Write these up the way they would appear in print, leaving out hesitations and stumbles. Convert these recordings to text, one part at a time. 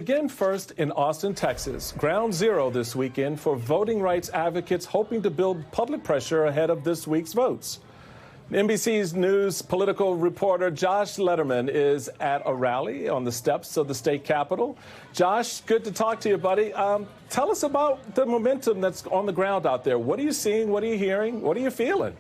Again, first in Austin, Texas, ground zero this weekend for voting rights advocates hoping to build public pressure ahead of this week's votes. NBC's news political reporter Josh Letterman is at a rally on the steps of the state capitol. Josh, good to talk to you, buddy. Tell us about the momentum that's on the ground out there. What are you seeing? What are you hearing? What are you feeling?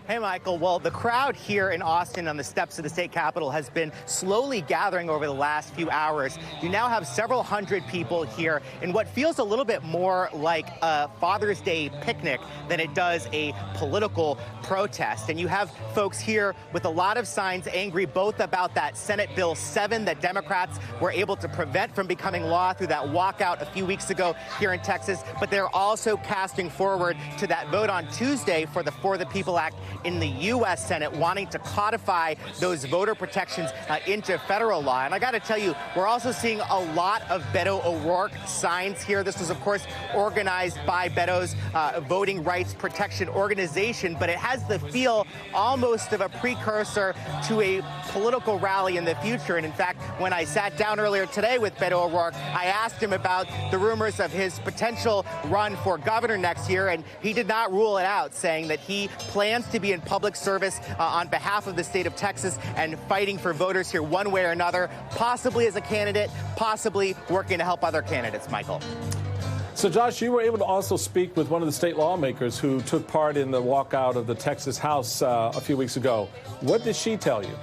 Hey, Michael. Well, the crowd here in Austin on the steps of the state capitol has been slowly gathering over the last few hours. You now have several hundred people here in what feels a little bit more like a Father's Day picnic than it does a political protest. And you have folks here with a lot of signs angry both about that Senate Bill 7 that Democrats were able to prevent from becoming law through that walkout a few weeks ago here in Texas. But they're also casting forward to that vote on Tuesday for the For the People Act in the U.S. Senate, wanting to codify those voter protections into federal law. And I got to tell you, we're also seeing a lot of Beto O'Rourke signs here. This was, of course, organized by Beto's Voting Rights Protection Organization, but it has the feel almost of a precursor to a political rally in the future. And in fact, when I sat down earlier today with Beto O'Rourke, I asked him about the rumors of his potential run for governor next year, and he did not rule it out, saying that he plans to be in public service on behalf of the state of Texas and fighting for voters here one way or another, possibly as a candidate, possibly working to help other candidates, Michael. So, Josh, you were able to also speak with one of the state lawmakers who took part in the walkout of the Texas House a few weeks ago. What did she tell you?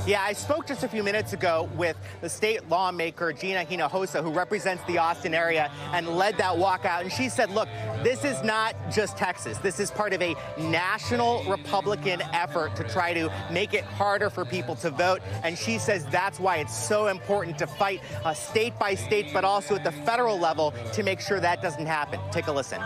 Yeah, I spoke just a few minutes ago with the state lawmaker, Gina Hinojosa, who represents the Austin area and led that walkout. And she said, look, this is not just Texas. This is part of a national Republican effort to try to make it harder for people to vote. And she says that's why it's so important to fight state by state, but also at the federal level to make sure that doesn't happen. Take a listen.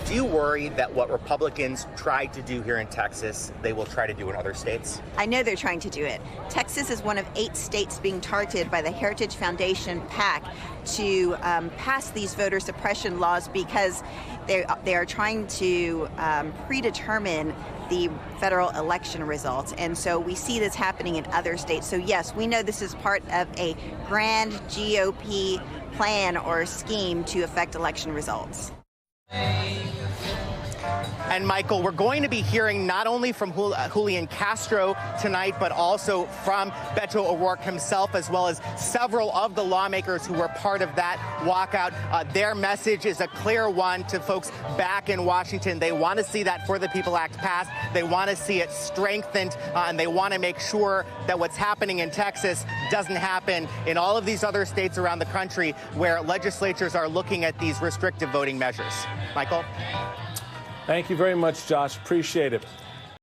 Do you worry that what Republicans tried to do here in Texas, they will try to do in other states? I know they're trying to do it. Texas is one of 8 states being targeted by the Heritage Foundation PAC to pass these voter suppression laws because they are trying to predetermine the federal election results. And so we see this happening in other states. So yes, we know this is part of a grand GOP plan or scheme to affect election results. And, Michael, we're going to be hearing not only from Julian Castro tonight, but also from Beto O'Rourke himself, as well as several of the lawmakers who were part of that walkout. Their message is a clear one to folks back in Washington. They want to see that For the People Act passed. They want to see it strengthened, and they want to make sure that what's happening in Texas doesn't happen in all of these other states around the country where legislatures are looking at these restrictive voting measures. Michael? Thank you very much, Josh. Appreciate it.